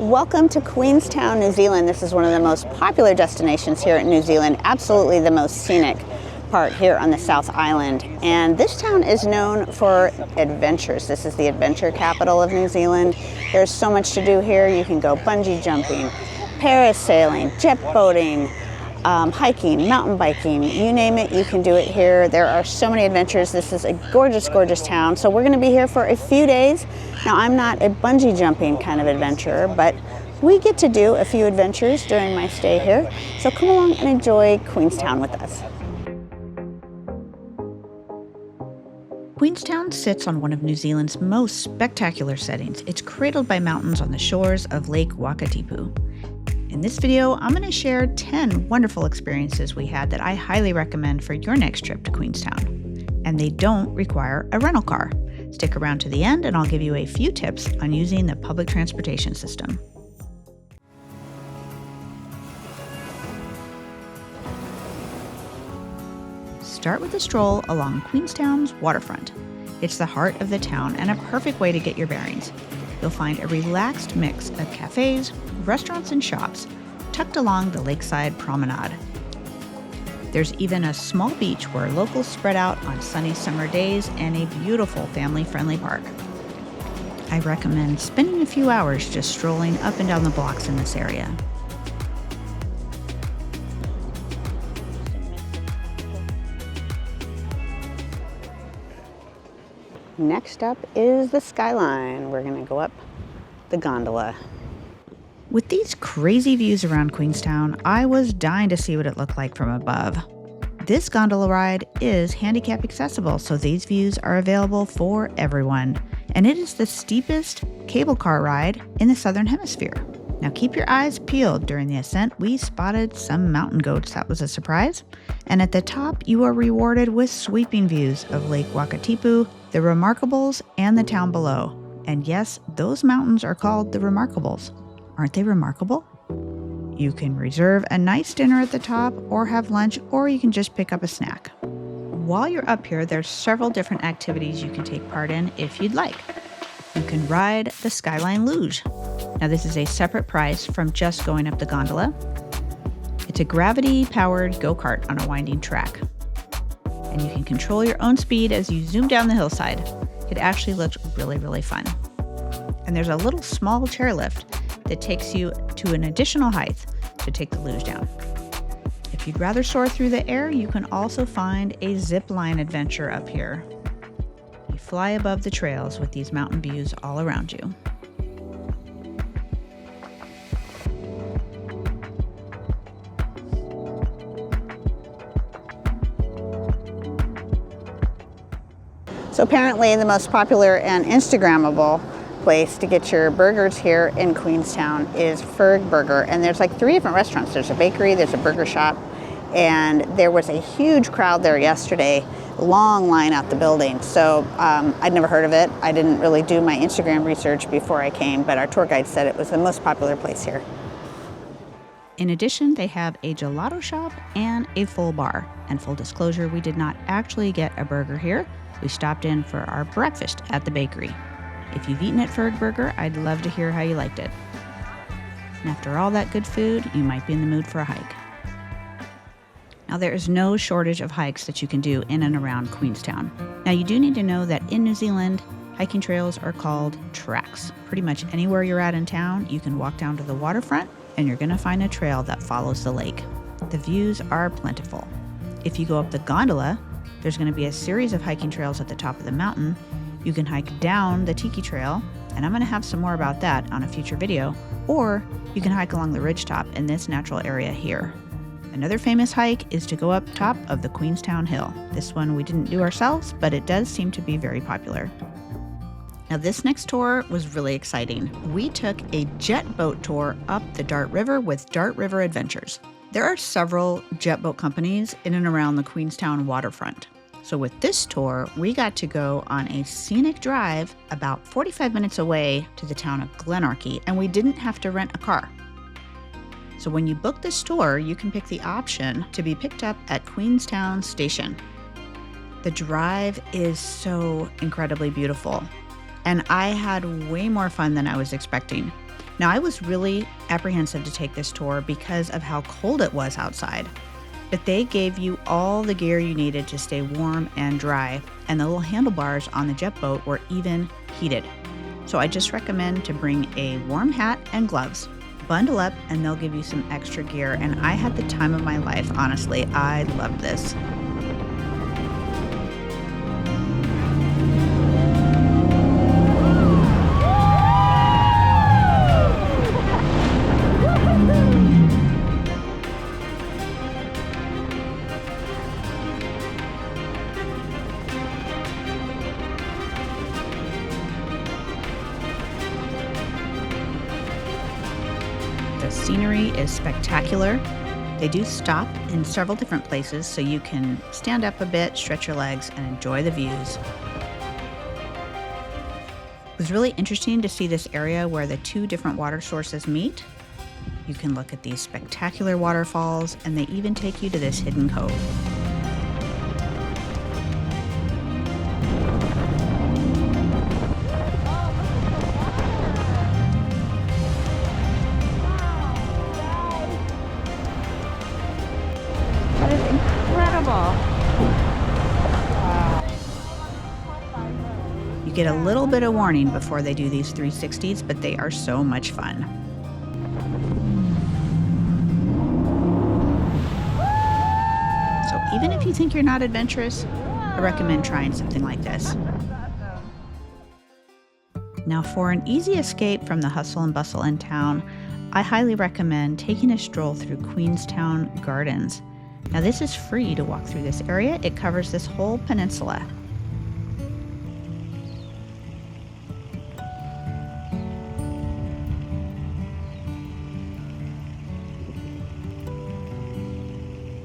Welcome to Queenstown, New Zealand. This is one of the most popular destinations here in New Zealand, absolutely the most scenic part here on the South Island. And this town is known for adventures. This is the adventure capital of New Zealand. There's so much to do here. You can go bungee jumping, parasailing, jet boating, hiking, mountain biking, you name it, you can do it here. There are so many adventures. This is a gorgeous, gorgeous town. So we're going to be here for a few days. Now, I'm not a bungee jumping kind of adventurer, but we get to do a few adventures during my stay here. So come along and enjoy Queenstown with us. Queenstown sits on one of New Zealand's most spectacular settings. It's cradled by mountains on the shores of Lake Wakatipu. In this video, I'm going to share 10 wonderful experiences we had that I highly recommend for your next trip to Queenstown. And they don't require a rental car. Stick around to the end and I'll give you a few tips on using the public transportation system. Start with a stroll along Queenstown's waterfront. It's the heart of the town and a perfect way to get your bearings. You'll find a relaxed mix of cafes, restaurants, and shops tucked along the lakeside promenade. There's even a small beach where locals spread out on sunny summer days and a beautiful family-friendly park. I recommend spending a few hours just strolling up and down the blocks in this area. Next up is the Skyline. We're going to go up the gondola. With these crazy views around Queenstown, I was dying to see what it looked like from above. This gondola ride is handicap accessible, so these views are available for everyone. And it is the steepest cable car ride in the Southern Hemisphere. Now keep your eyes peeled. During the ascent, we spotted some mountain goats. That was a surprise. And at the top, you are rewarded with sweeping views of Lake Wakatipu, the Remarkables, and the town below. And yes, those mountains are called the Remarkables. Aren't they remarkable? You can reserve a nice dinner at the top or have lunch, or you can just pick up a snack. While you're up here, there's several different activities you can take part in if you'd like. You can ride the Skyline Luge. Now this is a separate price from just going up the gondola. It's a gravity-powered go-kart on a winding track. And you can control your own speed as you zoom down the hillside. It actually looks really, really fun. And there's a little small chairlift that takes you to an additional height to take the luge down. If you'd rather soar through the air, you can also find a zipline adventure up here. You fly above the trails with these mountain views all around you. So apparently the most popular and Instagrammable place to get your burgers here in Queenstown is FergBurger. And there's like 3 different restaurants. There's a bakery, there's a burger shop, and there was a huge crowd there yesterday, long line out the building. So I'd never heard of it. I didn't really do my Instagram research before I came, but our tour guide said it was the most popular place here. In addition, they have a gelato shop and a full bar. And full disclosure, we did not actually get a burger here. We stopped in for our breakfast at the bakery. If you've eaten at FergBurger, I'd love to hear how you liked it. And after all that good food, you might be in the mood for a hike. Now, there is no shortage of hikes that you can do in and around Queenstown. Now, you do need to know that in New Zealand, hiking trails are called tracks. Pretty much anywhere you're at in town, you can walk down to the waterfront and you're going to find a trail that follows the lake. The views are plentiful. If you go up the gondola, there's going to be a series of hiking trails at the top of the mountain. You can hike down the Tiki Trail, and I'm going to have some more about that on a future video, or you can hike along the ridgetop in this natural area here. Another famous hike is to go up top of the Queenstown Hill. This one we didn't do ourselves, but it does seem to be very popular. Now this next tour was really exciting. We took a JetBoat tour up the Dart River with Dart River Adventures. There are several JetBoat companies in and around the Queenstown Waterfront. So with this tour, we got to go on a scenic drive about 45 minutes away to the town of Glenorchy, and we didn't have to rent a car. So when you book this tour, you can pick the option to be picked up at Queenstown Station. The drive is so incredibly beautiful, and I had way more fun than I was expecting. Now, I was really apprehensive to take this tour because of how cold it was outside, but they gave you all the gear you needed to stay warm and dry, and the little handlebars on the JetBoat were even heated. So I just recommend to bring a warm hat and gloves. Bundle up and they'll give you some extra gear, and I had the time of my life, honestly. I loved this. The scenery is spectacular. They do stop in several different places so you can stand up a bit, stretch your legs, and enjoy the views. It was really interesting to see this area where the two different water sources meet. You can look at these spectacular waterfalls, and they even take you to this hidden cove. You get a little bit of warning before they do these 360s, but they are so much fun. So even if you think you're not adventurous, I recommend trying something like this. Now, for an easy escape from the hustle and bustle in town, I highly recommend taking a stroll through Queenstown Gardens. Now, this is free to walk through this area. It covers this whole peninsula.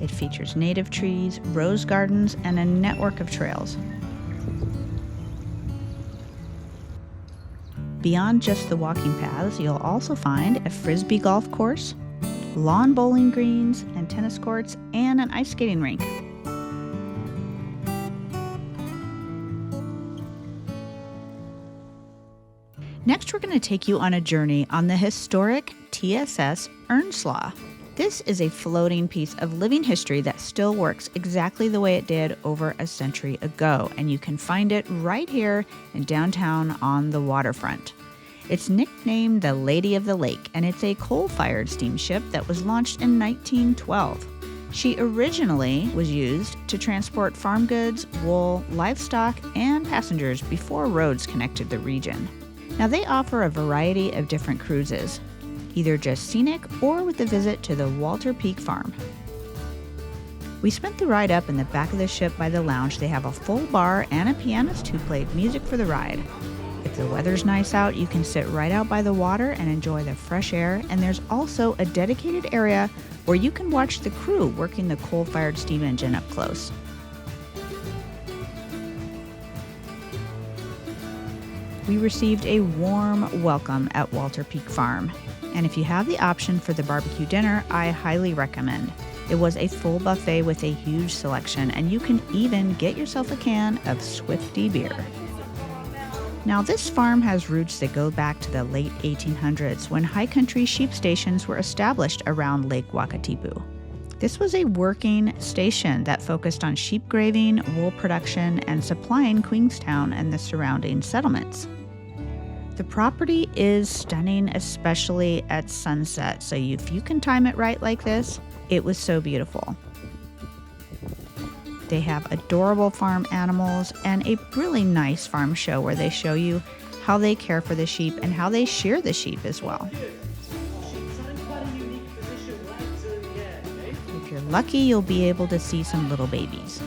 It features native trees, rose gardens, and a network of trails. Beyond just the walking paths, you'll also find a frisbee golf course, lawn bowling greens and tennis courts, and an ice skating rink. Next, we're going to take you on a journey on the historic TSS Earnslaw. This is a floating piece of living history that still works exactly the way it did over a century ago, and you can find it right here in downtown on the waterfront. It's nicknamed the Lady of the Lake, and it's a coal-fired steamship that was launched in 1912. She originally was used to transport farm goods, wool, livestock, and passengers before roads connected the region. Now, they offer a variety of different cruises, either just scenic or with a visit to the Walter Peak Farm. We spent the ride up in the back of the ship by the lounge. They have a full bar and a pianist who played music for the ride. If the weather's nice out, you can sit right out by the water and enjoy the fresh air, and there's also a dedicated area where you can watch the crew working the coal-fired steam engine up close. We received a warm welcome at Walter Peak Farm, and if you have the option for the barbecue dinner, I highly recommend. It was a full buffet with a huge selection, and you can even get yourself a can of Swifty beer. Now, this farm has roots that go back to the late 1800s when high country sheep stations were established around Lake Wakatipu. This was a working station that focused on sheep grazing, wool production, and supplying Queenstown and the surrounding settlements. The property is stunning, especially at sunset, so if you can time it right like this, it was so beautiful. They have adorable farm animals and a really nice farm show where they show you how they care for the sheep and how they shear the sheep as well. If you're lucky, you'll be able to see some little babies.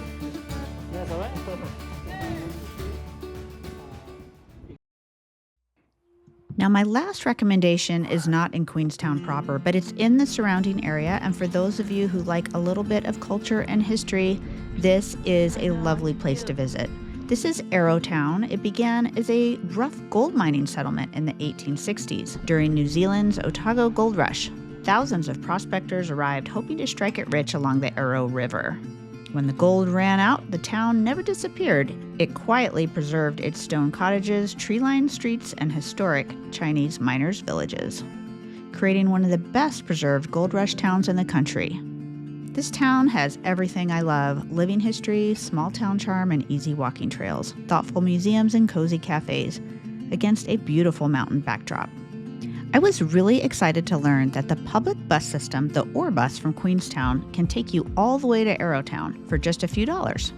Now, my last recommendation is not in Queenstown proper, but it's in the surrounding area, and for those of you who like a little bit of culture and history, this is a lovely place to visit. This is Arrowtown. It began as a rough gold mining settlement in the 1860s during New Zealand's Otago Gold Rush. Thousands of prospectors arrived hoping to strike it rich along the Arrow River. When the gold ran out, the town never disappeared. It quietly preserved its stone cottages, tree-lined streets, and historic Chinese miners' villages, creating one of the best preserved gold rush towns in the country. This town has everything I love: living history, small town charm, and easy walking trails, thoughtful museums, and cozy cafes, against a beautiful mountain backdrop. I was really excited to learn that the public bus system, the OR bus from Queenstown, can take you all the way to Arrowtown for just a few dollars.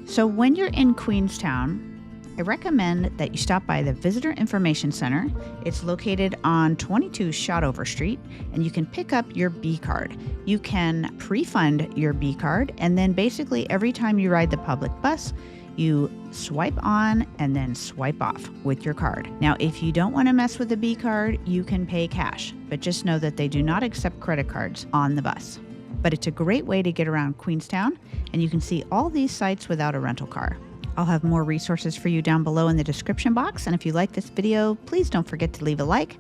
So when you're in Queenstown, I recommend that you stop by the Visitor Information Center. It's located on 22 Shotover Street, and you can pick up your B card. You can pre-fund your B card, and then basically every time you ride the public bus, you swipe on and then swipe off with your card. Now, if you don't want to mess with the B card, you can pay cash, but just know that they do not accept credit cards on the bus. But it's a great way to get around Queenstown, and you can see all these sites without a rental car. I'll have more resources for you down below in the description box, and if you like this video, please don't forget to leave a like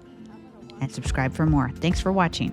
and subscribe for more. Thanks for watching.